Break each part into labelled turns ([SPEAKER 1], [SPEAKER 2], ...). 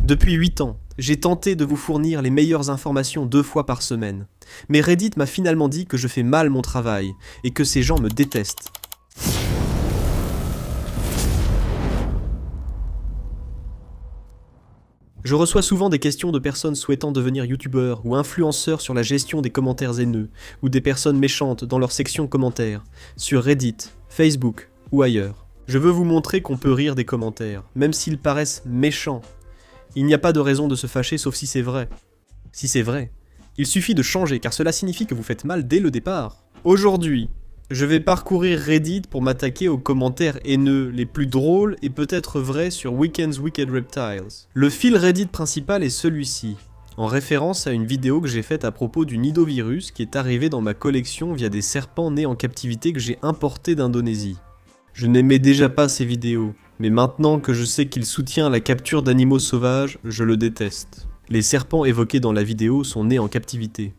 [SPEAKER 1] Depuis 8 ans, j'ai tenté de vous fournir les meilleures informations 2 fois par semaine. Mais Reddit m'a finalement dit que je fais mal mon travail et que ces gens me détestent. Je reçois souvent des questions de personnes souhaitant devenir youtubeurs ou influenceurs sur la gestion des commentaires haineux, ou des personnes méchantes dans leur section commentaires, sur Reddit, Facebook ou ailleurs. Je veux vous montrer qu'on peut rire des commentaires, même s'ils paraissent méchants. Il n'y a pas de raison de se fâcher sauf si c'est vrai. Si c'est vrai, il suffit de changer car cela signifie que vous faites mal dès le départ. Aujourd'hui, je vais parcourir Reddit pour m'attaquer aux commentaires haineux, les plus drôles et peut-être vrais sur Weekend's Wicked Reptiles. Le fil Reddit principal est celui-ci, en référence à une vidéo que j'ai faite à propos du nidovirus qui est arrivé dans ma collection via des serpents nés en captivité que j'ai importés d'Indonésie. Je n'aimais déjà pas ces vidéos, mais maintenant que je sais qu'il soutient la capture d'animaux sauvages, je le déteste. Les serpents évoqués dans la vidéo sont nés en captivité.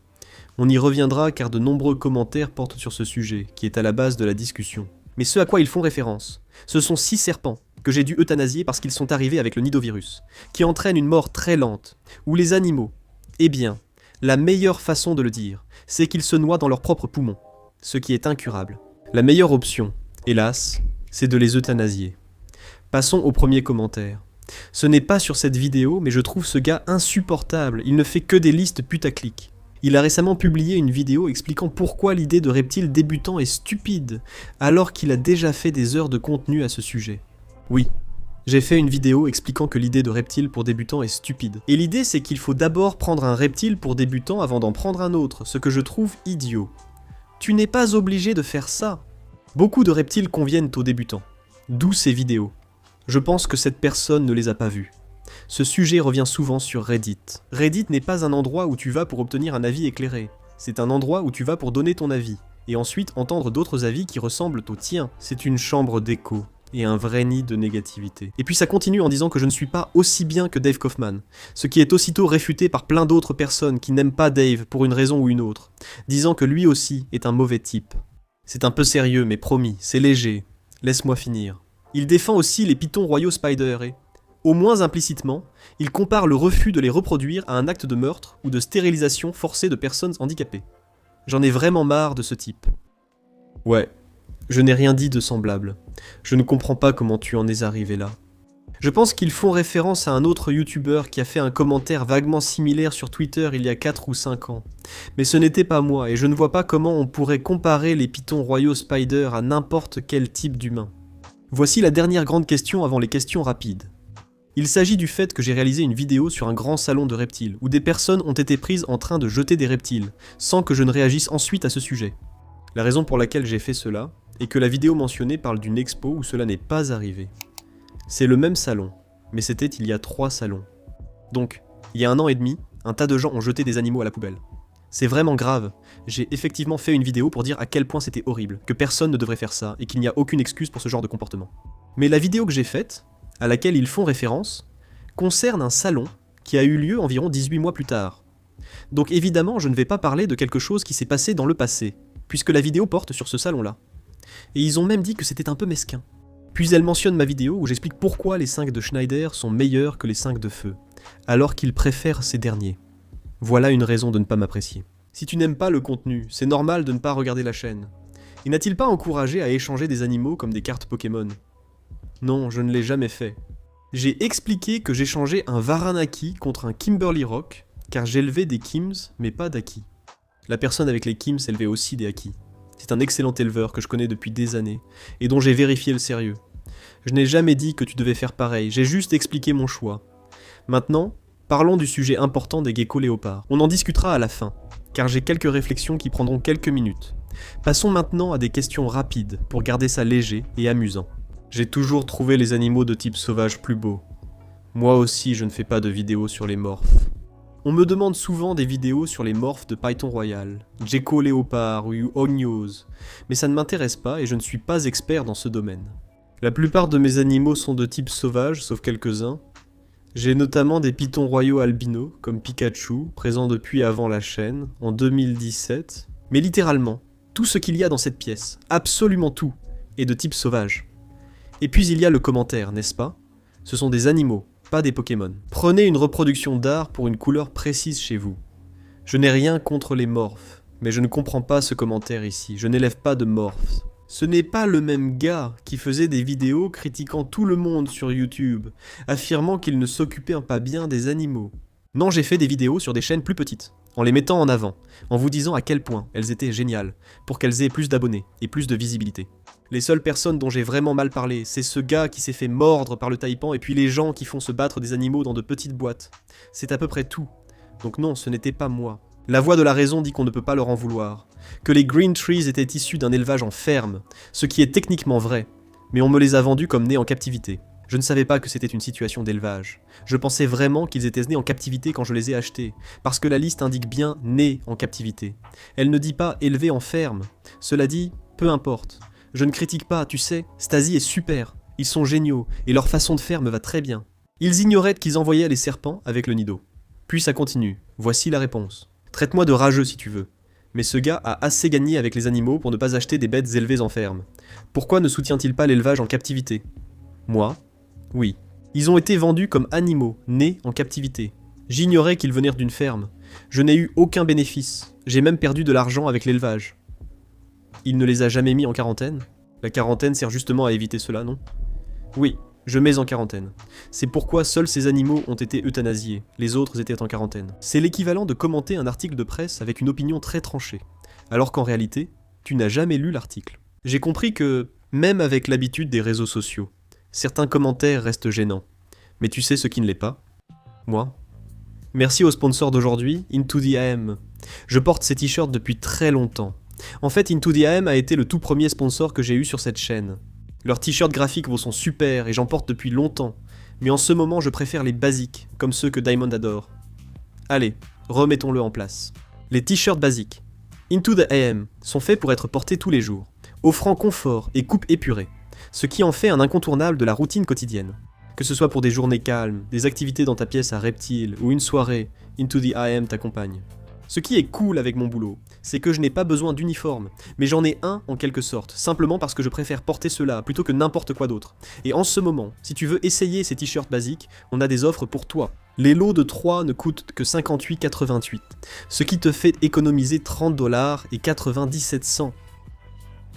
[SPEAKER 1] On y reviendra car de nombreux commentaires portent sur ce sujet, qui est à la base de la discussion. Mais ce à quoi ils font référence, ce sont 6 serpents que j'ai dû euthanasier parce qu'ils sont arrivés avec le nidovirus, qui entraîne une mort très lente, où les animaux, eh bien, la meilleure façon de le dire, c'est qu'ils se noient dans leurs propres poumons, ce qui est incurable. La meilleure option, hélas, c'est de les euthanasier. Passons au premier commentaire. Ce n'est pas sur cette vidéo, mais je trouve ce gars insupportable, il ne fait que des listes putaclic. Il a récemment publié une vidéo expliquant pourquoi l'idée de reptiles débutants est stupide, alors qu'il a déjà fait des heures de contenu à ce sujet. Oui, j'ai fait une vidéo expliquant que l'idée de reptiles pour débutants est stupide. Et l'idée c'est qu'il faut d'abord prendre un reptile pour débutant avant d'en prendre un autre, ce que je trouve idiot. Tu n'es pas obligé de faire ça. Beaucoup de reptiles conviennent aux débutants, d'où ces vidéos. Je pense que cette personne ne les a pas vus. Ce sujet revient souvent sur Reddit. Reddit n'est pas un endroit où tu vas pour obtenir un avis éclairé. C'est un endroit où tu vas pour donner ton avis, et ensuite entendre d'autres avis qui ressemblent au tien. C'est une chambre d'écho, et un vrai nid de négativité. Et puis ça continue en disant que je ne suis pas aussi bien que Dave Kaufman, ce qui est aussitôt réfuté par plein d'autres personnes qui n'aiment pas Dave pour une raison ou une autre, disant que lui aussi est un mauvais type. C'est un peu sérieux, mais promis, c'est léger. Laisse-moi finir. Il défend aussi les pitons royaux spider et, au moins implicitement, il compare le refus de les reproduire à un acte de meurtre ou de stérilisation forcée de personnes handicapées. J'en ai vraiment marre de ce type. Ouais, je n'ai rien dit de semblable. Je ne comprends pas comment tu en es arrivé là. Je pense qu'ils font référence à un autre youtubeur qui a fait un commentaire vaguement similaire sur Twitter il y a 4 ou 5 ans. Mais ce n'était pas moi et je ne vois pas comment on pourrait comparer les pitons royaux spider à n'importe quel type d'humain. Voici la dernière grande question avant les questions rapides. Il s'agit du fait que j'ai réalisé une vidéo sur un grand salon de reptiles, où des personnes ont été prises en train de jeter des reptiles, sans que je ne réagisse ensuite à ce sujet. La raison pour laquelle j'ai fait cela est que la vidéo mentionnée parle d'une expo où cela n'est pas arrivé. C'est le même salon, mais c'était il y a 3 salons. Donc, il y a 1 an et demi, un tas de gens ont jeté des animaux à la poubelle. C'est vraiment grave, j'ai effectivement fait une vidéo pour dire à quel point c'était horrible, que personne ne devrait faire ça, et qu'il n'y a aucune excuse pour ce genre de comportement. Mais la vidéo que j'ai faite, à laquelle ils font référence, concerne un salon qui a eu lieu environ 18 mois plus tard. Donc évidemment, je ne vais pas parler de quelque chose qui s'est passé dans le passé, puisque la vidéo porte sur ce salon-là. Et ils ont même dit que c'était un peu mesquin. Puis elle mentionne ma vidéo où j'explique pourquoi les 5 de Schneider sont meilleurs que les 5 de feu, alors qu'ils préfèrent ces derniers. Voilà une raison de ne pas m'apprécier. Si tu n'aimes pas le contenu, c'est normal de ne pas regarder la chaîne. Et n'a-t-il pas encouragé à échanger des animaux comme des cartes Pokémon ? Non, je ne l'ai jamais fait. J'ai expliqué que j'échangeais un Varanaki contre un Kimberly Rock, car j'élevais des Kims, mais pas d'Aki. La personne avec les Kims élevait aussi des Aki. C'est un excellent éleveur que je connais depuis des années, et dont j'ai vérifié le sérieux. Je n'ai jamais dit que tu devais faire pareil, j'ai juste expliqué mon choix. Maintenant, parlons du sujet important des geckos léopards. On en discutera à la fin, car j'ai quelques réflexions qui prendront quelques minutes. Passons maintenant à des questions rapides, pour garder ça léger et amusant. J'ai toujours trouvé les animaux de type sauvage plus beaux. Moi aussi, je ne fais pas de vidéos sur les morphes. On me demande souvent des vidéos sur les morphes de Python Royal, gecko léopard ou ognos, mais ça ne m'intéresse pas et je ne suis pas expert dans ce domaine. La plupart de mes animaux sont de type sauvage, sauf quelques-uns. J'ai notamment des pitons royaux albinos, comme Pikachu, présents depuis avant la chaîne, en 2017. Mais littéralement, tout ce qu'il y a dans cette pièce, absolument tout, est de type sauvage. Et puis il y a le commentaire, n'est-ce pas ? Ce sont des animaux, pas des Pokémon. Prenez une reproduction d'art pour une couleur précise chez vous. Je n'ai rien contre les morphes, mais je ne comprends pas ce commentaire ici, je n'élève pas de morphes. Ce n'est pas le même gars qui faisait des vidéos critiquant tout le monde sur YouTube, affirmant qu'il ne s'occupait pas bien des animaux. Non, j'ai fait des vidéos sur des chaînes plus petites, en les mettant en avant, en vous disant à quel point elles étaient géniales, pour qu'elles aient plus d'abonnés et plus de visibilité. Les seules personnes dont j'ai vraiment mal parlé, c'est ce gars qui s'est fait mordre par le taipan et puis les gens qui font se battre des animaux dans de petites boîtes. C'est à peu près tout. Donc non, ce n'était pas moi. La voix de la raison dit qu'on ne peut pas leur en vouloir, que les Green Trees étaient issus d'un élevage en ferme, ce qui est techniquement vrai, mais on me les a vendus comme nés en captivité. Je ne savais pas que c'était une situation d'élevage. Je pensais vraiment qu'ils étaient nés en captivité quand je les ai achetés, parce que la liste indique bien « nés en captivité ». Elle ne dit pas « élevés en ferme ». Cela dit, peu importe. Je ne critique pas, tu sais, Stasi est super, ils sont géniaux, et leur façon de faire me va très bien. Ils ignoraient qu'ils envoyaient les serpents avec le nido. Puis ça continue, voici la réponse. Traite-moi de rageux si tu veux. Mais ce gars a assez gagné avec les animaux pour ne pas acheter des bêtes élevées en ferme. Pourquoi ne soutient-il pas l'élevage en captivité? Moi? Oui. Ils ont été vendus comme animaux, nés en captivité. J'ignorais qu'ils venaient d'une ferme. Je n'ai eu aucun bénéfice. J'ai même perdu de l'argent avec l'élevage. Il ne les a jamais mis en quarantaine? La quarantaine sert justement à éviter cela, non? Oui, je mets en quarantaine. C'est pourquoi seuls ces animaux ont été euthanasiés, les autres étaient en quarantaine. C'est l'équivalent de commenter un article de presse avec une opinion très tranchée, alors qu'en réalité, tu n'as jamais lu l'article. J'ai compris que, même avec l'habitude des réseaux sociaux, certains commentaires restent gênants. Mais tu sais ce qui ne l'est pas? Moi? Merci au sponsor d'aujourd'hui, Into the AM. Je porte ces t-shirts depuis très longtemps. En fait, Into the AM a été le tout premier sponsor que j'ai eu sur cette chaîne. Leurs t-shirts graphiques sont super et j'en porte depuis longtemps, mais en ce moment je préfère les basiques, comme ceux que Diamond adore. Allez, remettons-le en place. Les t-shirts basiques Into the AM sont faits pour être portés tous les jours, offrant confort et coupe épurée, ce qui en fait un incontournable de la routine quotidienne. Que ce soit pour des journées calmes, des activités dans ta pièce à reptiles ou une soirée, Into the AM t'accompagne. Ce qui est cool avec mon boulot, c'est que je n'ai pas besoin d'uniforme, mais j'en ai un en quelque sorte, simplement parce que je préfère porter cela plutôt que n'importe quoi d'autre. Et en ce moment, si tu veux essayer ces t-shirts basiques, on a des offres pour toi. Les lots de 3 ne coûtent que 58,88, ce qui te fait économiser 30$ et 97 cents.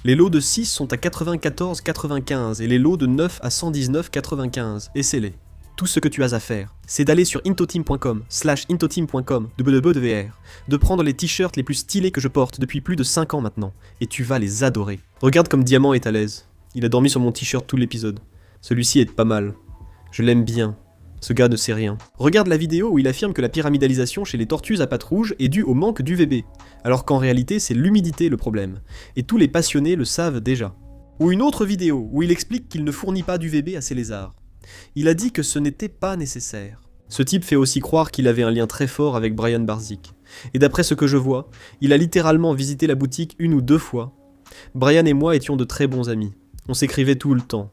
[SPEAKER 1] Les lots de 6 sont à 94,95 et les lots de 9 à 119,95, essaie-les. Tout ce que tu as à faire, c'est d'aller sur intoteam.com/intoteam.com de prendre les t-shirts les plus stylés que je porte depuis plus de 5 ans maintenant, et tu vas les adorer. Regarde comme Diamant est à l'aise. Il a dormi sur mon t-shirt tout l'épisode. Celui-ci est pas mal. Je l'aime bien. Ce gars ne sait rien. Regarde la vidéo où il affirme que la pyramidalisation chez les tortues à pattes rouges est due au manque d'UVB, alors qu'en réalité c'est l'humidité le problème, et tous les passionnés le savent déjà. Ou une autre vidéo où il explique qu'il ne fournit pas d'UVB à ses lézards. Il a dit que ce n'était pas nécessaire. Ce type fait aussi croire qu'il avait un lien très fort avec Brian Barzik. Et d'après ce que je vois, il a littéralement visité la boutique 1 ou 2 fois. Brian et moi étions de très bons amis. On s'écrivait tout le temps.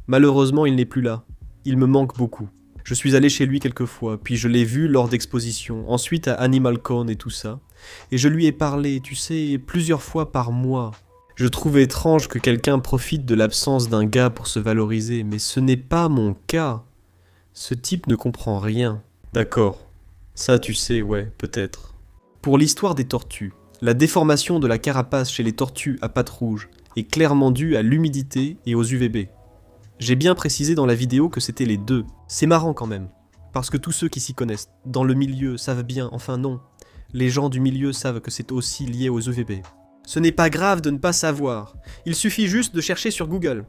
[SPEAKER 1] Malheureusement, il n'est plus là. Il me manque beaucoup. Je suis allé chez lui quelques fois, puis je l'ai vu lors d'expositions, ensuite à Animal Con et tout ça. Et je lui ai parlé, tu sais, plusieurs fois par mois. Je trouve étrange que quelqu'un profite de l'absence d'un gars pour se valoriser, mais ce n'est pas mon cas. Ce type ne comprend rien. D'accord. Ça tu sais, ouais, peut-être. Pour l'histoire des tortues, la déformation de la carapace chez les tortues à pattes rouges est clairement due à l'humidité et aux UVB. J'ai bien précisé dans la vidéo que c'était les deux. C'est marrant quand même, parce que tous ceux qui s'y connaissent, dans le milieu, savent bien, enfin non, les gens du milieu savent que c'est aussi lié aux UVB. Ce n'est pas grave de ne pas savoir, il suffit juste de chercher sur Google.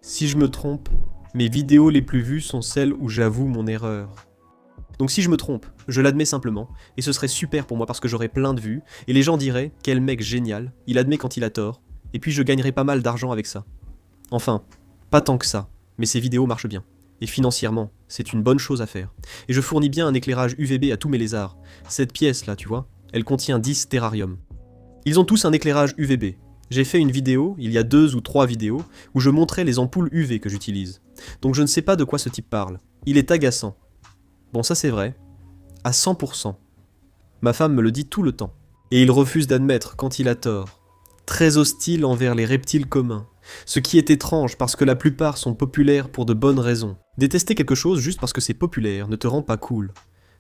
[SPEAKER 1] Si je me trompe, mes vidéos les plus vues sont celles où j'avoue mon erreur. Donc si je me trompe, je l'admets simplement, et ce serait super pour moi parce que j'aurais plein de vues, et les gens diraient « quel mec génial, il admet quand il a tort », et puis je gagnerais pas mal d'argent avec ça. Enfin, pas tant que ça, mais ces vidéos marchent bien. Et financièrement, c'est une bonne chose à faire. Et je fournis bien un éclairage UVB à tous mes lézards. Cette pièce là, tu vois, elle contient 10 terrariums. Ils ont tous un éclairage UVB. J'ai fait une vidéo, il y a 2 ou 3 vidéos, où je montrais les ampoules UV que j'utilise. Donc je ne sais pas de quoi ce type parle. Il est agaçant. Bon, ça c'est vrai. À 100%. Ma femme me le dit tout le temps. Et il refuse d'admettre quand il a tort. Très hostile envers les reptiles communs. Ce qui est étrange parce que la plupart sont populaires pour de bonnes raisons. Détester quelque chose juste parce que c'est populaire ne te rend pas cool.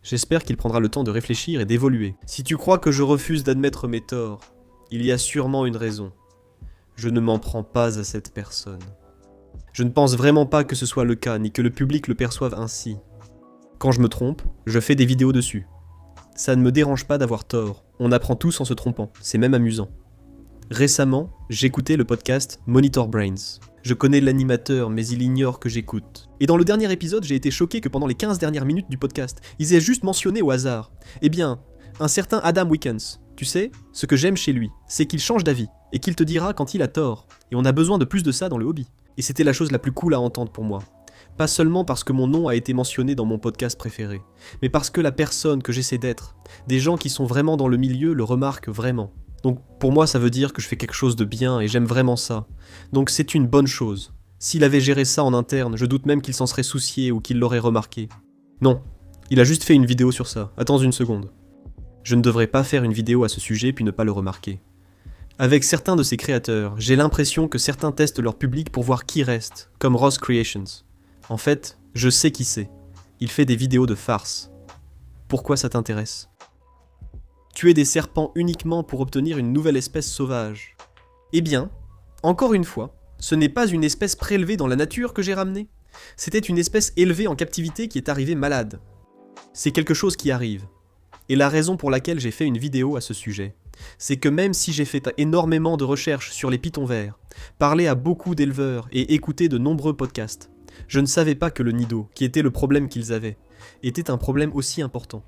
[SPEAKER 1] J'espère qu'il prendra le temps de réfléchir et d'évoluer. Si tu crois que je refuse d'admettre mes torts, il y a sûrement une raison. Je ne m'en prends pas à cette personne. Je ne pense vraiment pas que ce soit le cas, ni que le public le perçoive ainsi. Quand je me trompe, je fais des vidéos dessus. Ça ne me dérange pas d'avoir tort, on apprend tous en se trompant, c'est même amusant. Récemment, j'écoutais le podcast Monitor Brains. Je connais l'animateur, mais il ignore que j'écoute. Et dans le dernier épisode, j'ai été choqué que pendant les 15 dernières minutes du podcast, ils aient juste mentionné au hasard. Eh bien, un certain Adam Wickens, tu sais, ce que j'aime chez lui, c'est qu'il change d'avis, et qu'il te dira quand il a tort. Et on a besoin de plus de ça dans le hobby. Et c'était la chose la plus cool à entendre pour moi. Pas seulement parce que mon nom a été mentionné dans mon podcast préféré, mais parce que la personne que j'essaie d'être, des gens qui sont vraiment dans le milieu le remarquent vraiment. Donc pour moi ça veut dire que je fais quelque chose de bien et j'aime vraiment ça. Donc c'est une bonne chose. S'il avait géré ça en interne, je doute même qu'il s'en serait soucié ou qu'il l'aurait remarqué. Non, il a juste fait une vidéo sur ça. Attends une seconde. Je ne devrais pas faire une vidéo à ce sujet puis ne pas le remarquer. Avec certains de ses créateurs, j'ai l'impression que certains testent leur public pour voir qui reste, comme Ross Creations. En fait, je sais qui c'est. Il fait des vidéos de farce. Pourquoi ça t'intéresse ? Tuer des serpents uniquement pour obtenir une nouvelle espèce sauvage. Eh bien, encore une fois, ce n'est pas une espèce prélevée dans la nature que j'ai ramenée. C'était une espèce élevée en captivité qui est arrivée malade. C'est quelque chose qui arrive. Et la raison pour laquelle j'ai fait une vidéo à ce sujet, c'est que même si j'ai fait énormément de recherches sur les pitons verts, parlé à beaucoup d'éleveurs et écouté de nombreux podcasts, je ne savais pas que le nido, qui était le problème qu'ils avaient, était un problème aussi important.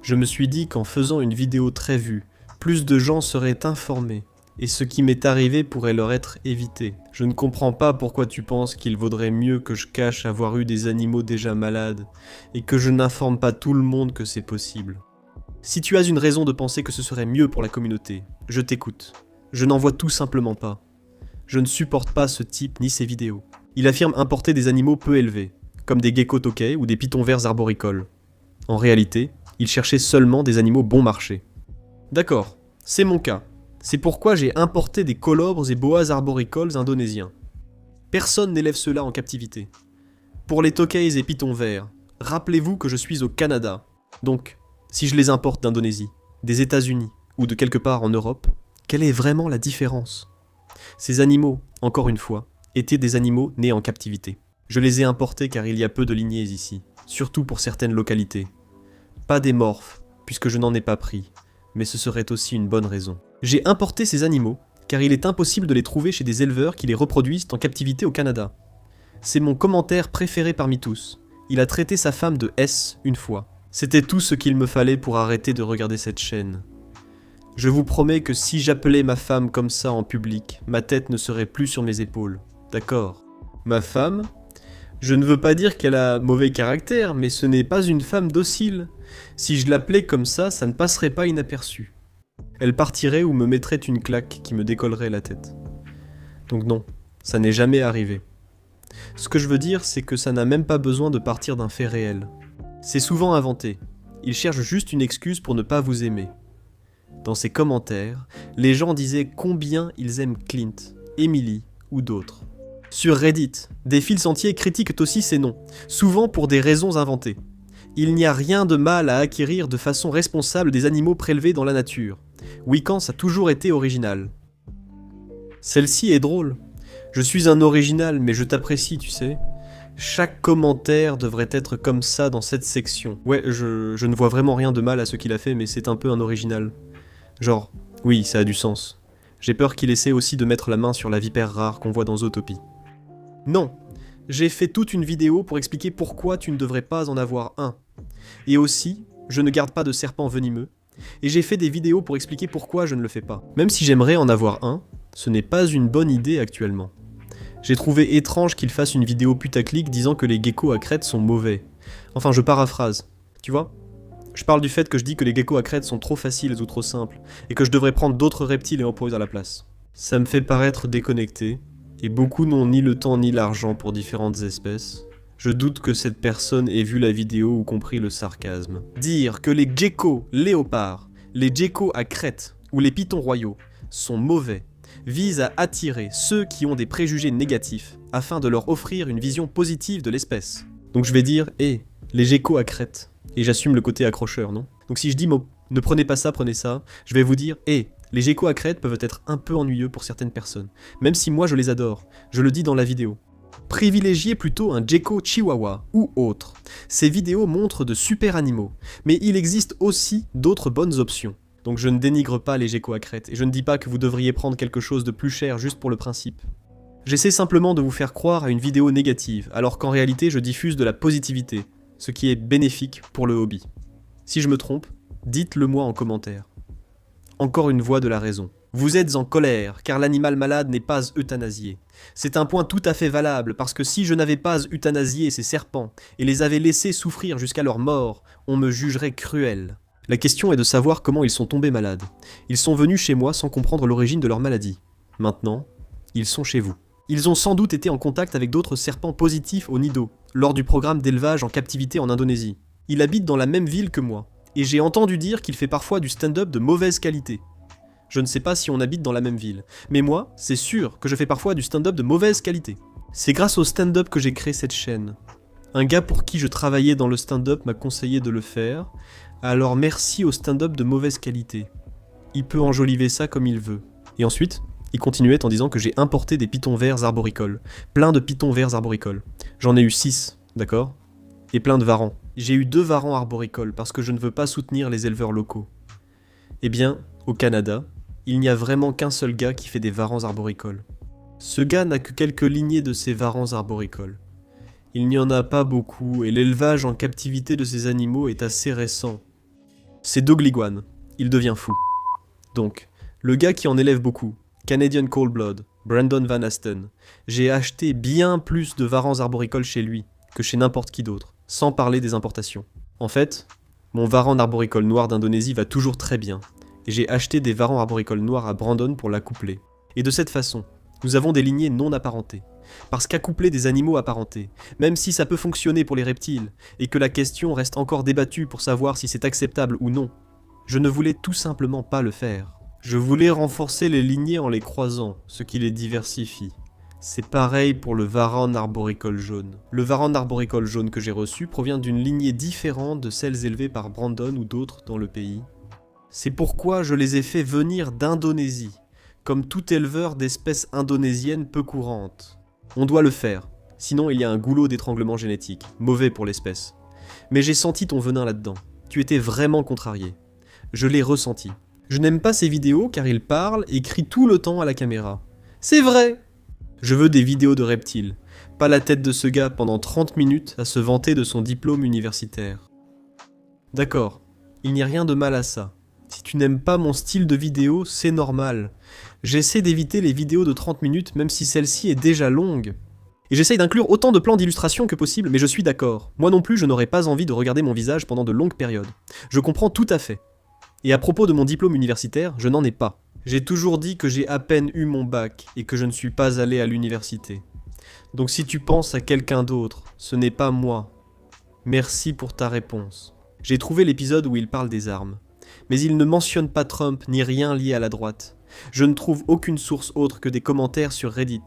[SPEAKER 1] Je me suis dit qu'en faisant une vidéo très vue, plus de gens seraient informés, et ce qui m'est arrivé pourrait leur être évité. Je ne comprends pas pourquoi tu penses qu'il vaudrait mieux que je cache avoir eu des animaux déjà malades, et que je n'informe pas tout le monde que c'est possible. Si tu as une raison de penser que ce serait mieux pour la communauté, je t'écoute. Je n'en vois tout simplement pas. Je ne supporte pas ce type ni ses vidéos. Il affirme importer des animaux peu élevés, comme des geckos tokais ou des pitons verts arboricoles. En réalité, il cherchait seulement des animaux bon marché. D'accord, c'est mon cas. C'est pourquoi j'ai importé des colobres et boas arboricoles indonésiens. Personne n'élève ceux-là en captivité. Pour les tokais et pitons verts, rappelez-vous que je suis au Canada. Donc, si je les importe d'Indonésie, des États-Unis ou de quelque part en Europe, quelle est vraiment la différence ? Ces animaux, encore une fois, étaient des animaux nés en captivité. Je les ai importés car il y a peu de lignées ici, surtout pour certaines localités. Pas des morphes, puisque je n'en ai pas pris, mais ce serait aussi une bonne raison. J'ai importé ces animaux car il est impossible de les trouver chez des éleveurs qui les reproduisent en captivité au Canada. C'est mon commentaire préféré parmi tous. Il a traité sa femme de S une fois. C'était tout ce qu'il me fallait pour arrêter de regarder cette chaîne. Je vous promets que si j'appelais ma femme comme ça en public, ma tête ne serait plus sur mes épaules. D'accord. Ma femme ? Je ne veux pas dire qu'elle a mauvais caractère, mais ce n'est pas une femme docile. Si je l'appelais comme ça ne passerait pas inaperçu. Elle partirait ou me mettrait une claque qui me décollerait la tête. Donc non, ça n'est jamais arrivé. Ce que je veux dire, c'est que ça n'a même pas besoin de partir d'un fait réel. C'est souvent inventé. Ils cherchent juste une excuse pour ne pas vous aimer. Dans ses commentaires, les gens disaient combien ils aiment Clint, Emily ou d'autres. Sur Reddit, des fils entiers critiquent aussi ces noms, souvent pour des raisons inventées. Il n'y a rien de mal à acquérir de façon responsable des animaux prélevés dans la nature. Wickens a toujours été original. Celle-ci est drôle. Je suis un original, mais je t'apprécie, tu sais. Chaque commentaire devrait être comme ça dans cette section. Ouais, je ne vois vraiment rien de mal à ce qu'il a fait, mais c'est un peu un original. Genre, oui, ça a du sens. J'ai peur qu'il essaie aussi de mettre la main sur la vipère rare qu'on voit dans Zootopie. Non, j'ai fait toute une vidéo pour expliquer pourquoi tu ne devrais pas en avoir un. Et aussi, je ne garde pas de serpents venimeux. Et j'ai fait des vidéos pour expliquer pourquoi je ne le fais pas. Même si j'aimerais en avoir un, ce n'est pas une bonne idée actuellement. J'ai trouvé étrange qu'il fasse une vidéo putaclic disant que les geckos à crête sont mauvais. Enfin, je paraphrase. Tu vois ? Je parle du fait que je dis que les geckos à crête sont trop faciles ou trop simples, et que je devrais prendre d'autres reptiles et emposer à la place. Ça me fait paraître déconnecté, et beaucoup n'ont ni le temps ni l'argent pour différentes espèces. Je doute que cette personne ait vu la vidéo ou compris le sarcasme. Dire que les geckos léopards, les geckos à crête ou les pitons royaux sont mauvais vise à attirer ceux qui ont des préjugés négatifs afin de leur offrir une vision positive de l'espèce. Donc je vais dire, les geckos à crête. Et j'assume le côté accrocheur, non? Donc si je dis, ne prenez pas ça, prenez ça, je vais vous dire, les geckos à crête peuvent être un peu ennuyeux pour certaines personnes, même si moi je les adore, je le dis dans la vidéo. Privilégiez plutôt un gecko chihuahua ou autre. Ces vidéos montrent de super animaux, mais il existe aussi d'autres bonnes options. Donc je ne dénigre pas les geckos à crête, et je ne dis pas que vous devriez prendre quelque chose de plus cher juste pour le principe. J'essaie simplement de vous faire croire à une vidéo négative, alors qu'en réalité je diffuse de la positivité, ce qui est bénéfique pour le hobby. Si je me trompe, dites-le moi en commentaire. Encore une voix de la raison. Vous êtes en colère, car l'animal malade n'est pas euthanasié. C'est un point tout à fait valable, parce que si je n'avais pas euthanasié ces serpents, et les avais laissés souffrir jusqu'à leur mort, on me jugerait cruel. La question est de savoir comment ils sont tombés malades. Ils sont venus chez moi sans comprendre l'origine de leur maladie. Maintenant, ils sont chez vous. Ils ont sans doute été en contact avec d'autres serpents positifs au nido, lors du programme d'élevage en captivité en Indonésie. Il habite dans la même ville que moi, et j'ai entendu dire qu'il fait parfois du stand-up de mauvaise qualité. Je ne sais pas si on habite dans la même ville, mais moi, c'est sûr que je fais parfois du stand-up de mauvaise qualité. C'est grâce au stand-up que j'ai créé cette chaîne. Un gars pour qui je travaillais dans le stand-up m'a conseillé de le faire, alors merci au stand-up de mauvaise qualité. Il peut enjoliver ça comme il veut. Et ensuite, il continuait en disant que j'ai importé des pitons verts arboricoles. Plein de pitons verts arboricoles. J'en ai eu 6, d'accord? Et plein de varans. J'ai eu 2 varans arboricoles parce que je ne veux pas soutenir les éleveurs locaux. Eh bien, au Canada, il n'y a vraiment qu'un seul gars qui fait des varans arboricoles. Ce gars n'a que quelques lignées de ces varans arboricoles. Il n'y en a pas beaucoup et l'élevage en captivité de ces animaux est assez récent. C'est Doug Liguan, il devient fou. Donc, le gars qui en élève beaucoup, Canadian Cold Blood, Brandon Van Asten, j'ai acheté bien plus de varans arboricoles chez lui que chez n'importe qui d'autre, sans parler des importations. En fait, mon varan arboricole noir d'Indonésie va toujours très bien, et j'ai acheté des varans arboricoles noirs à Brandon pour l'accoupler. Et de cette façon, nous avons des lignées non apparentées. Parce qu'accoupler des animaux apparentés, même si ça peut fonctionner pour les reptiles, et que la question reste encore débattue pour savoir si c'est acceptable ou non, je ne voulais tout simplement pas le faire. Je voulais renforcer les lignées en les croisant, ce qui les diversifie. C'est pareil pour le varan arboricole jaune. Le varan arboricole jaune que j'ai reçu provient d'une lignée différente de celles élevées par Brandon ou d'autres dans le pays. C'est pourquoi je les ai fait venir d'Indonésie, comme tout éleveur d'espèces indonésiennes peu courantes. On doit le faire, sinon il y a un goulot d'étranglement génétique, mauvais pour l'espèce. Mais j'ai senti ton venin là-dedans, tu étais vraiment contrarié. Je l'ai ressenti. Je n'aime pas ces vidéos car il parle et crie tout le temps à la caméra. C'est vrai! Je veux des vidéos de reptiles, pas la tête de ce gars pendant 30 minutes à se vanter de son diplôme universitaire. D'accord, il n'y a rien de mal à ça. Si tu n'aimes pas mon style de vidéo, c'est normal. J'essaie d'éviter les vidéos de 30 minutes même si celle-ci est déjà longue. Et j'essaye d'inclure autant de plans d'illustration que possible, mais je suis d'accord. Moi non plus, je n'aurais pas envie de regarder mon visage pendant de longues périodes. Je comprends tout à fait. Et à propos de mon diplôme universitaire, je n'en ai pas. J'ai toujours dit que j'ai à peine eu mon bac et que je ne suis pas allé à l'université. Donc si tu penses à quelqu'un d'autre, ce n'est pas moi. Merci pour ta réponse. J'ai trouvé l'épisode où il parle des armes. Mais il ne mentionne pas Trump ni rien lié à la droite. Je ne trouve aucune source autre que des commentaires sur Reddit.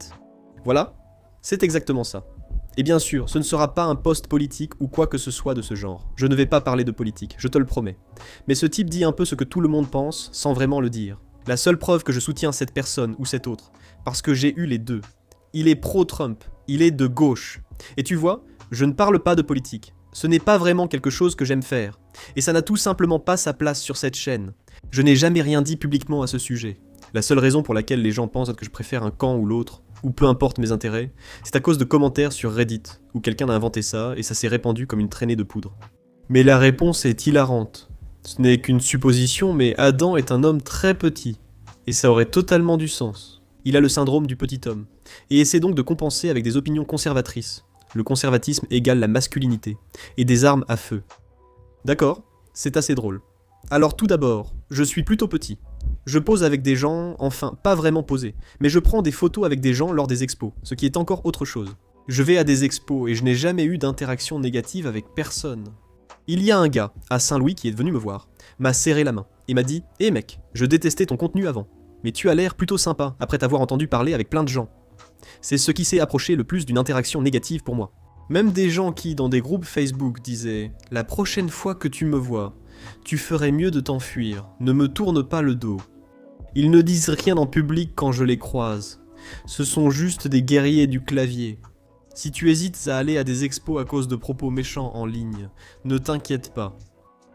[SPEAKER 1] Voilà, c'est exactement ça. Et bien sûr, ce ne sera pas un post politique ou quoi que ce soit de ce genre. Je ne vais pas parler de politique, je te le promets. Mais ce type dit un peu ce que tout le monde pense, sans vraiment le dire. La seule preuve que je soutiens cette personne ou cet autre, parce que j'ai eu les deux. Il est pro-Trump, il est de gauche. Et tu vois, je ne parle pas de politique. Ce n'est pas vraiment quelque chose que j'aime faire. Et ça n'a tout simplement pas sa place sur cette chaîne. Je n'ai jamais rien dit publiquement à ce sujet. La seule raison pour laquelle les gens pensent que je préfère un camp ou l'autre, ou peu importe mes intérêts, c'est à cause de commentaires sur Reddit, où quelqu'un a inventé ça et ça s'est répandu comme une traînée de poudre. Mais la réponse est hilarante. Ce n'est qu'une supposition, mais Adam est un homme très petit. Et ça aurait totalement du sens. Il a le syndrome du petit homme. Et essaie donc de compenser avec des opinions conservatrices. Le conservatisme égale la masculinité. Et des armes à feu. D'accord, c'est assez drôle. Alors tout d'abord, je suis plutôt petit. Je pose avec des gens, enfin, pas vraiment posé, mais je prends des photos avec des gens lors des expos, ce qui est encore autre chose. Je vais à des expos et je n'ai jamais eu d'interaction négative avec personne. Il y a un gars, à Saint-Louis, qui est venu me voir, m'a serré la main, et m'a dit « Eh mec, je détestais ton contenu avant. mais tu as l'air plutôt sympa, après t'avoir entendu parler avec plein de gens. C'est ce qui s'est approché le plus d'une interaction négative pour moi. Même des gens qui, dans des groupes Facebook, disaient « La prochaine fois que tu me vois, tu ferais mieux de t'enfuir, ne me tourne pas le dos. » Ils ne disent rien en public quand je les croise. Ce sont juste des guerriers du clavier. Si tu hésites à aller à des expos à cause de propos méchants en ligne, ne t'inquiète pas.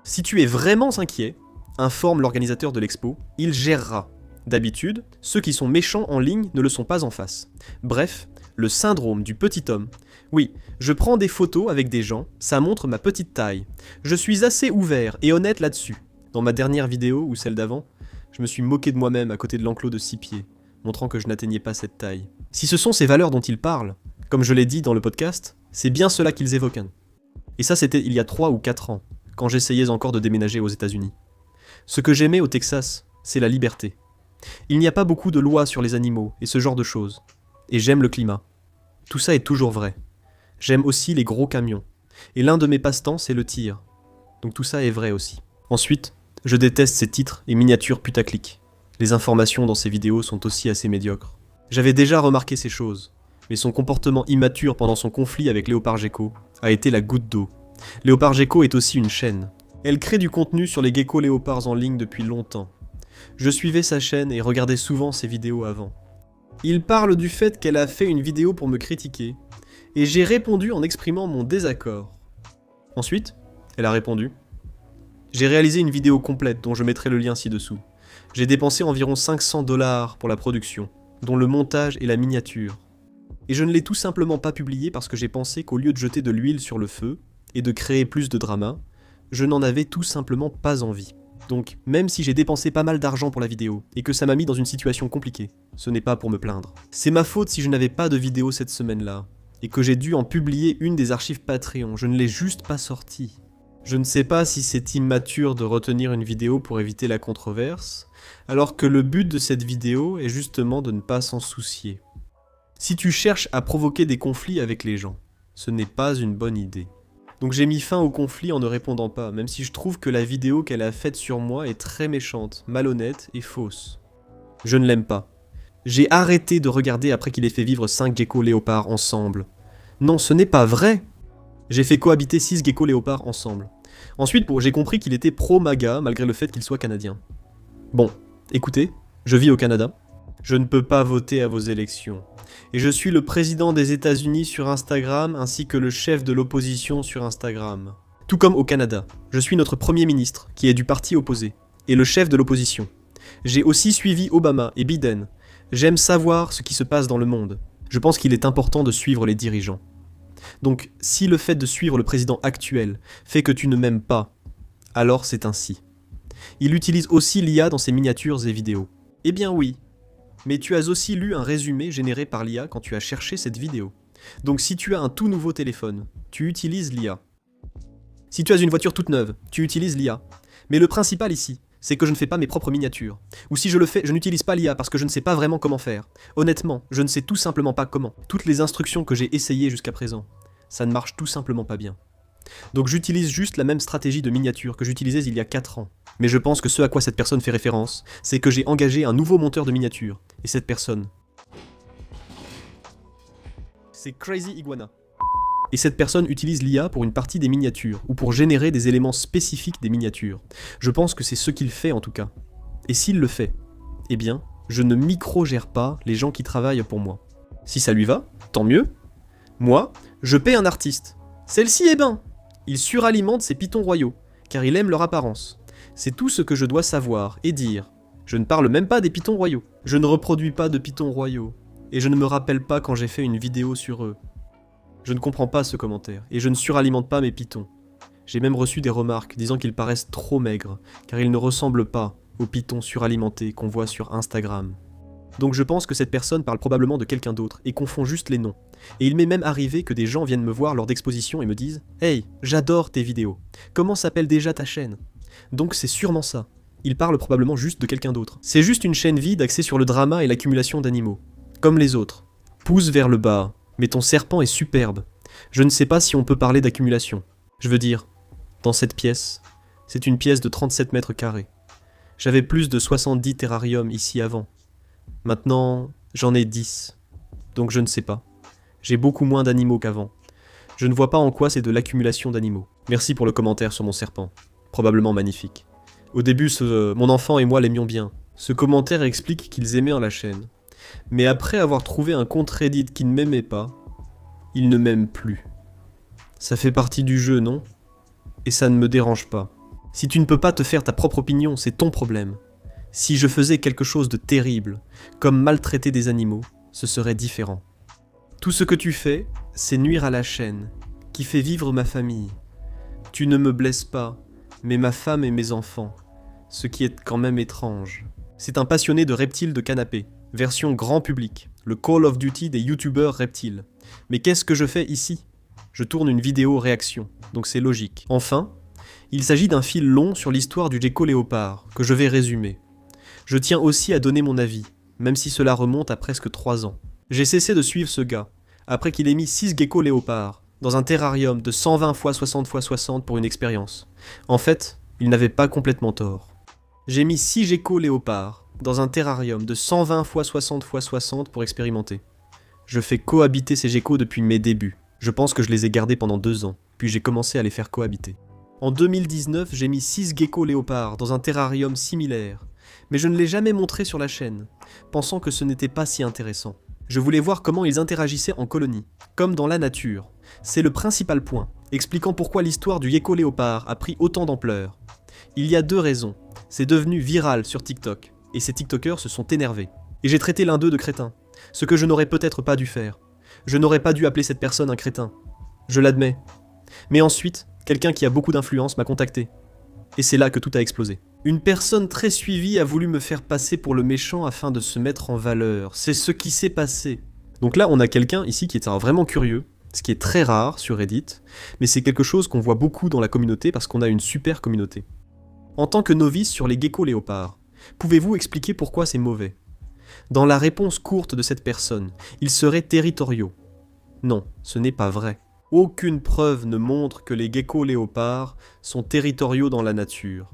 [SPEAKER 1] Si tu es vraiment inquiet, informe l'organisateur de l'expo, il gérera. D'habitude, ceux qui sont méchants en ligne ne le sont pas en face. Bref, le syndrome du petit homme. Oui, je prends des photos avec des gens, ça montre ma petite taille. Je suis assez ouvert et honnête là-dessus. Dans ma dernière vidéo, ou celle d'avant, je me suis moqué de moi-même à côté de l'enclos de 6 pieds, montrant que je n'atteignais pas cette taille. Si ce sont ces valeurs dont ils parlent, comme je l'ai dit dans le podcast, c'est bien cela qu'ils évoquent. Et ça c'était il y a 3 ou 4 ans, quand j'essayais encore de déménager aux États-Unis. Ce que j'aimais au Texas, c'est la liberté. Il n'y a pas beaucoup de lois sur les animaux et ce genre de choses. Et j'aime le climat. Tout ça est toujours vrai. J'aime aussi les gros camions. Et l'un de mes passe-temps, c'est le tir. Donc tout ça est vrai aussi. Ensuite, je déteste ces titres et miniatures putaclic. Les informations dans ces vidéos sont aussi assez médiocres. J'avais déjà remarqué ces choses, mais son comportement immature pendant son conflit avec Léopard Gecko a été la goutte d'eau. Léopard Gecko est aussi une chaîne. Elle crée du contenu sur les geckos léopards en ligne depuis longtemps. Je suivais sa chaîne et regardais souvent ses vidéos avant. Il parle du fait qu'elle a fait une vidéo pour me critiquer, et j'ai répondu en exprimant mon désaccord. Ensuite, elle a répondu. J'ai réalisé une vidéo complète dont je mettrai le lien ci-dessous. J'ai dépensé environ 500 $ pour la production, dont le montage et la miniature. Et je ne l'ai tout simplement pas publié parce que j'ai pensé qu'au lieu de jeter de l'huile sur le feu, et de créer plus de drama, je n'en avais tout simplement pas envie. Donc, même si j'ai dépensé pas mal d'argent pour la vidéo, et que ça m'a mis dans une situation compliquée, ce n'est pas pour me plaindre. C'est ma faute si je n'avais pas de vidéo cette semaine-là, et que j'ai dû en publier une des archives Patreon, je ne l'ai juste pas sortie. Je ne sais pas si c'est immature de retenir une vidéo pour éviter la controverse, alors que le but de cette vidéo est justement de ne pas s'en soucier. Si tu cherches à provoquer des conflits avec les gens, ce n'est pas une bonne idée. Donc j'ai mis fin au conflit en ne répondant pas, même si je trouve que la vidéo qu'elle a faite sur moi est très méchante, malhonnête et fausse. Je ne l'aime pas. J'ai arrêté de regarder après qu'il ait fait vivre 5 geckos léopards ensemble. Non, ce n'est pas vrai. J'ai fait cohabiter 6 geckos léopards ensemble. Ensuite, j'ai compris qu'il était pro-MAGA, malgré le fait qu'il soit canadien. Bon, écoutez, je vis au Canada. Je ne peux pas voter à vos élections. Et je suis le président des États-Unis sur Instagram, ainsi que le chef de l'opposition sur Instagram. Tout comme au Canada, je suis notre premier ministre, qui est du parti opposé, et le chef de l'opposition. J'ai aussi suivi Obama et Biden. J'aime savoir ce qui se passe dans le monde. Je pense qu'il est important de suivre les dirigeants. Donc, si le fait de suivre le président actuel fait que tu ne m'aimes pas, alors c'est ainsi. Il utilise aussi l'IA dans ses miniatures et vidéos. Eh bien oui, mais tu as aussi lu un résumé généré par l'IA quand tu as cherché cette vidéo. Donc si tu as un tout nouveau téléphone, tu utilises l'IA. Si tu as une voiture toute neuve, tu utilises l'IA. Mais le principal ici, c'est que je ne fais pas mes propres miniatures. Ou si je le fais, je n'utilise pas l'IA parce que je ne sais pas vraiment comment faire. Honnêtement, je ne sais tout simplement pas comment. Toutes les instructions que j'ai essayées jusqu'à présent, ça ne marche tout simplement pas bien. Donc j'utilise juste la même stratégie de miniature que j'utilisais il y a 4 ans. Mais je pense que ce à quoi cette personne fait référence, c'est que j'ai engagé un nouveau monteur de miniatures. Et cette personne, c'est Crazy Iguana. Et cette personne utilise l'IA pour une partie des miniatures, ou pour générer des éléments spécifiques des miniatures. Je pense que c'est ce qu'il fait en tout cas. Et s'il le fait, eh bien, je ne micro-gère pas les gens qui travaillent pour moi. Si ça lui va, tant mieux. Moi, je paie un artiste. Celle-ci est ben. Il suralimente ses pitons royaux, car il aime leur apparence. C'est tout ce que je dois savoir et dire. Je ne parle même pas des pitons royaux. Je ne reproduis pas de pitons royaux. Et je ne me rappelle pas quand j'ai fait une vidéo sur eux. Je ne comprends pas ce commentaire, et je ne suralimente pas mes pitons. J'ai même reçu des remarques disant qu'ils paraissent trop maigres, car ils ne ressemblent pas aux pitons suralimentés qu'on voit sur Instagram. Donc je pense que cette personne parle probablement de quelqu'un d'autre, et confond juste les noms. Et il m'est même arrivé que des gens viennent me voir lors d'expositions et me disent « Hey, j'adore tes vidéos. Comment s'appelle déjà ta chaîne ?» Donc c'est sûrement ça. Il parle probablement juste de quelqu'un d'autre. C'est juste une chaîne vide axée sur le drama et l'accumulation d'animaux. Comme les autres. Pousse vers le bas. Mais ton serpent est superbe. Je ne sais pas si on peut parler d'accumulation. Je veux dire, dans cette pièce, c'est une pièce de 37 mètres carrés. J'avais plus de 70 terrariums ici avant. Maintenant, j'en ai 10. Donc je ne sais pas. J'ai beaucoup moins d'animaux qu'avant. Je ne vois pas en quoi c'est de l'accumulation d'animaux. Merci pour le commentaire sur mon serpent. Probablement magnifique. Au début, mon enfant et moi l'aimions bien. Ce commentaire explique qu'ils aimaient la chaîne. Mais après avoir trouvé un compte Reddit qui ne m'aimait pas, ils ne m'aiment plus. Ça fait partie du jeu, non? Et ça ne me dérange pas. Si tu ne peux pas te faire ta propre opinion, c'est ton problème. Si je faisais quelque chose de terrible, comme maltraiter des animaux, ce serait différent. Tout ce que tu fais, c'est nuire à la chaîne, qui fait vivre ma famille. Tu ne me blesses pas, mais ma femme et mes enfants, ce qui est quand même étrange. C'est un passionné de reptiles de canapé, version grand public, le Call of Duty des youtubeurs reptiles. Mais qu'est-ce que je fais ici? Je tourne une vidéo réaction, donc c'est logique. Enfin, il s'agit d'un fil long sur l'histoire du gecko léopard, que je vais résumer. Je tiens aussi à donner mon avis, même si cela remonte à presque 3 ans. J'ai cessé de suivre ce gars, après qu'il ait mis 6 geckos léopards, dans un terrarium de 120 x 60 x 60 pour une expérience. En fait, il n'avait pas complètement tort. J'ai mis 6 geckos léopards, dans un terrarium de 120 x 60 x 60 pour expérimenter. Je fais cohabiter ces geckos depuis mes débuts. Je pense que je les ai gardés pendant 2 ans, puis j'ai commencé à les faire cohabiter. En 2019, j'ai mis 6 geckos léopards dans un terrarium similaire, mais je ne l'ai jamais montré sur la chaîne, pensant que ce n'était pas si intéressant. Je voulais voir comment ils interagissaient en colonie, comme dans la nature. C'est le principal point, expliquant pourquoi l'histoire du gecko léopard a pris autant d'ampleur. Il y a 2 raisons. C'est devenu viral sur TikTok, et ces TikTokers se sont énervés. Et j'ai traité l'un d'eux de crétin, ce que je n'aurais peut-être pas dû faire. Je n'aurais pas dû appeler cette personne un crétin. Je l'admets. Mais ensuite, quelqu'un qui a beaucoup d'influence m'a contacté. Et c'est là que tout a explosé. Une personne très suivie a voulu me faire passer pour le méchant afin de se mettre en valeur. C'est ce qui s'est passé. Donc là, on a quelqu'un ici qui est vraiment curieux, ce qui est très rare sur Reddit, mais c'est quelque chose qu'on voit beaucoup dans la communauté parce qu'on a une super communauté. En tant que novice sur les geckos léopards, pouvez-vous expliquer pourquoi c'est mauvais? Dans la réponse courte de cette personne, ils seraient territoriaux. Non, ce n'est pas vrai. Aucune preuve ne montre que les geckos léopards sont territoriaux dans la nature.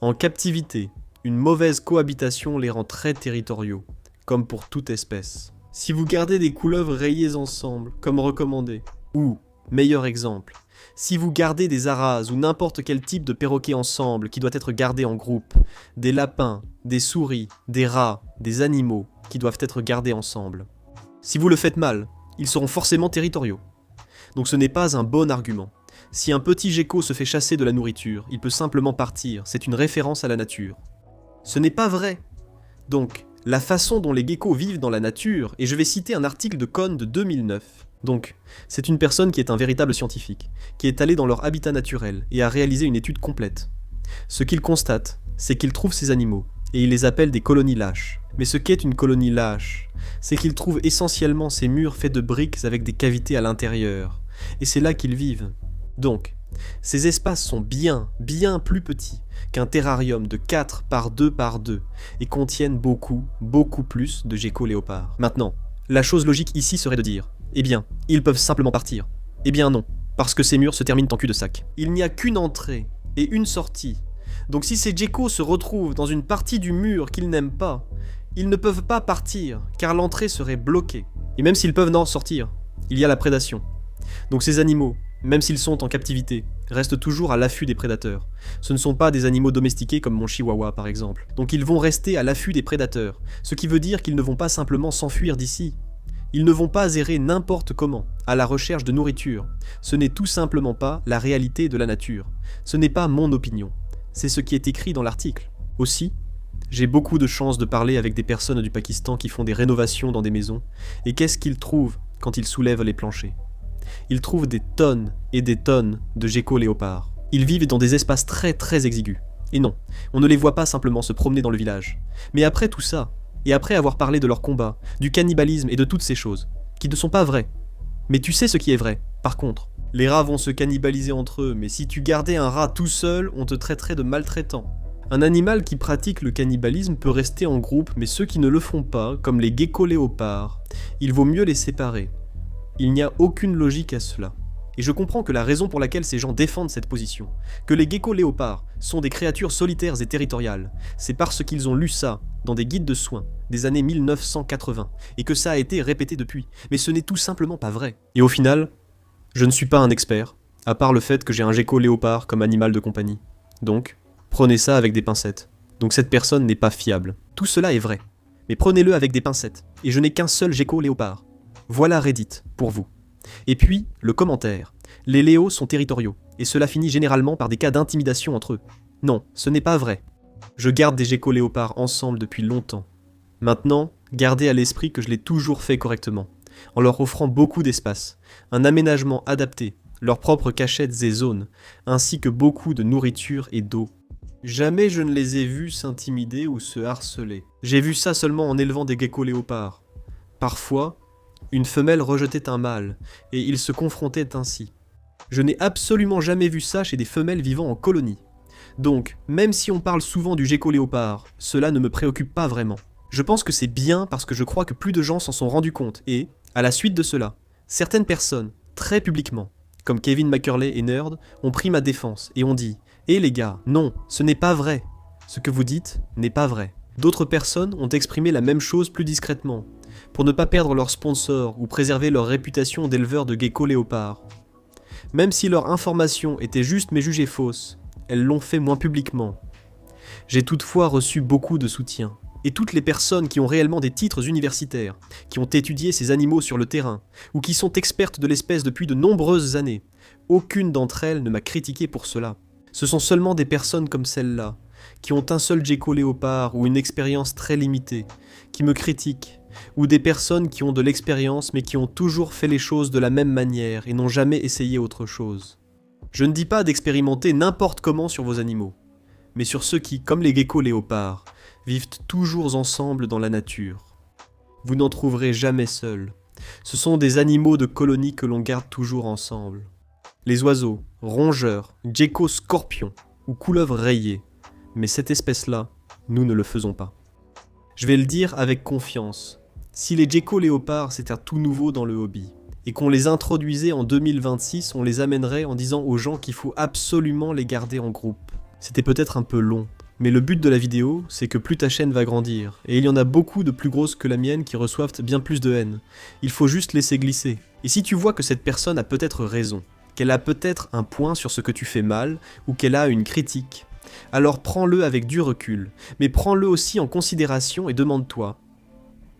[SPEAKER 1] En captivité, une mauvaise cohabitation les rend très territoriaux, comme pour toute espèce. Si vous gardez des couleuvres rayées ensemble, comme recommandé, ou, meilleur exemple, si vous gardez des haras ou n'importe quel type de perroquet ensemble qui doit être gardé en groupe, des lapins, des souris, des rats, des animaux qui doivent être gardés ensemble. Si vous le faites mal, ils seront forcément territoriaux. Donc ce n'est pas un bon argument. Si un petit gecko se fait chasser de la nourriture, il peut simplement partir, c'est une référence à la nature. Ce n'est pas vrai. Donc, la façon dont les geckos vivent dans la nature, et je vais citer un article de Cohn de 2009. Donc, c'est une personne qui est un véritable scientifique, qui est allé dans leur habitat naturel et a réalisé une étude complète. Ce qu'il constate, c'est qu'il trouve ces animaux, et il les appelle des colonies lâches. Mais ce qu'est une colonie lâche, c'est qu'il trouve essentiellement ces murs faits de briques avec des cavités à l'intérieur, et c'est là qu'ils vivent. Donc, ces espaces sont bien plus petits qu'un terrarium de 4 par 2 par 2 et contiennent beaucoup plus de geckos léopards. Maintenant, la chose logique ici serait de dire, eh bien, ils peuvent simplement partir. Eh bien non, parce que ces murs se terminent en cul-de-sac. Il n'y a qu'une entrée et une sortie. Donc si ces geckos se retrouvent dans une partie du mur qu'ils n'aiment pas, ils ne peuvent pas partir, car l'entrée serait bloquée. Et même s'ils peuvent en sortir, il y a la prédation. Donc ces animaux, même s'ils sont en captivité, restent toujours à l'affût des prédateurs. Ce ne sont pas des animaux domestiqués comme mon chihuahua par exemple. Donc ils vont rester à l'affût des prédateurs, ce qui veut dire qu'ils ne vont pas simplement s'enfuir d'ici. Ils ne vont pas errer n'importe comment, à la recherche de nourriture. Ce n'est tout simplement pas la réalité de la nature. Ce n'est pas mon opinion. C'est ce qui est écrit dans l'article. Aussi, j'ai beaucoup de chance de parler avec des personnes du Pakistan qui font des rénovations dans des maisons, et qu'est-ce qu'ils trouvent quand ils soulèvent les planchers? Ils trouvent des tonnes et des tonnes de geckos léopards. Ils vivent dans des espaces très exigus. Et non, on ne les voit pas simplement se promener dans le village. Mais après tout ça, et après avoir parlé de leur combat, du cannibalisme et de toutes ces choses, qui ne sont pas vraies. Mais tu sais ce qui est vrai, par contre. Les rats vont se cannibaliser entre eux, mais si tu gardais un rat tout seul, on te traiterait de maltraitant. Un animal qui pratique le cannibalisme peut rester en groupe, mais ceux qui ne le font pas, comme les geckos léopards, il vaut mieux les séparer. Il n'y a aucune logique à cela. Et je comprends que la raison pour laquelle ces gens défendent cette position, que les geckos léopards sont des créatures solitaires et territoriales, c'est parce qu'ils ont lu ça dans des guides de soins des années 1980, et que ça a été répété depuis. Mais ce n'est tout simplement pas vrai. Et au final, je ne suis pas un expert, à part le fait que j'ai un gecko léopard comme animal de compagnie. Donc, prenez ça avec des pincettes. Donc cette personne n'est pas fiable. Tout cela est vrai. Mais prenez-le avec des pincettes. Et je n'ai qu'un seul gecko léopard. Voilà Reddit, pour vous. Et puis, le commentaire. Les léos sont territoriaux, et cela finit généralement par des cas d'intimidation entre eux. Non, ce n'est pas vrai. Je garde des geckos léopards ensemble depuis longtemps. Maintenant, gardez à l'esprit que je l'ai toujours fait correctement, en leur offrant beaucoup d'espace, un aménagement adapté, leurs propres cachettes et zones, ainsi que beaucoup de nourriture et d'eau. Jamais je ne les ai vus s'intimider ou se harceler. J'ai vu ça seulement en élevant des geckos léopards. Parfois, une femelle rejetait un mâle, et ils se confrontaient ainsi. Je n'ai absolument jamais vu ça chez des femelles vivant en colonie. Donc, même si on parle souvent du gecko léopard, cela ne me préoccupe pas vraiment. Je pense que c'est bien parce que je crois que plus de gens s'en sont rendus compte et, à la suite de cela, certaines personnes, très publiquement, comme Kevin McCurley et Nerd, ont pris ma défense et ont dit « Eh les gars, non, ce n'est pas vrai. Ce que vous dites n'est pas vrai. » D'autres personnes ont exprimé la même chose plus discrètement, pour ne pas perdre leur sponsor ou préserver leur réputation d'éleveurs de geckos léopards. Même si leur information était juste mais jugée fausse, elles l'ont fait moins publiquement. J'ai toutefois reçu beaucoup de soutien. Et toutes les personnes qui ont réellement des titres universitaires, qui ont étudié ces animaux sur le terrain, ou qui sont expertes de l'espèce depuis de nombreuses années, aucune d'entre elles ne m'a critiqué pour cela. Ce sont seulement des personnes comme celle-là, qui ont un seul gecko léopard ou une expérience très limitée, qui me critiquent, ou des personnes qui ont de l'expérience mais qui ont toujours fait les choses de la même manière et n'ont jamais essayé autre chose. Je ne dis pas d'expérimenter n'importe comment sur vos animaux, mais sur ceux qui, comme les geckos léopards, vivent toujours ensemble dans la nature. Vous n'en trouverez jamais seuls. Ce sont des animaux de colonie que l'on garde toujours ensemble. Les oiseaux, rongeurs, geckos scorpions ou couleuvres rayées. Mais cette espèce-là, nous ne le faisons pas. Je vais le dire avec confiance. Si les geckos léopards c'était tout nouveau dans le hobby, et qu'on les introduisait en 2026, on les amènerait en disant aux gens qu'il faut absolument les garder en groupe. C'était peut-être un peu long, mais le but de la vidéo, c'est que plus ta chaîne va grandir, et il y en a beaucoup de plus grosses que la mienne qui reçoivent bien plus de haine. Il faut juste laisser glisser. Et si tu vois que cette personne a peut-être raison, qu'elle a peut-être un point sur ce que tu fais mal, ou qu'elle a une critique, alors prends-le avec du recul, mais prends-le aussi en considération et demande-toi,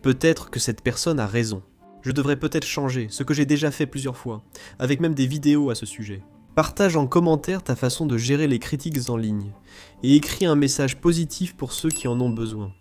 [SPEAKER 1] peut-être que cette personne a raison. Je devrais peut-être changer, ce que j'ai déjà fait plusieurs fois, avec même des vidéos à ce sujet. Partage en commentaire ta façon de gérer les critiques en ligne, et écris un message positif pour ceux qui en ont besoin.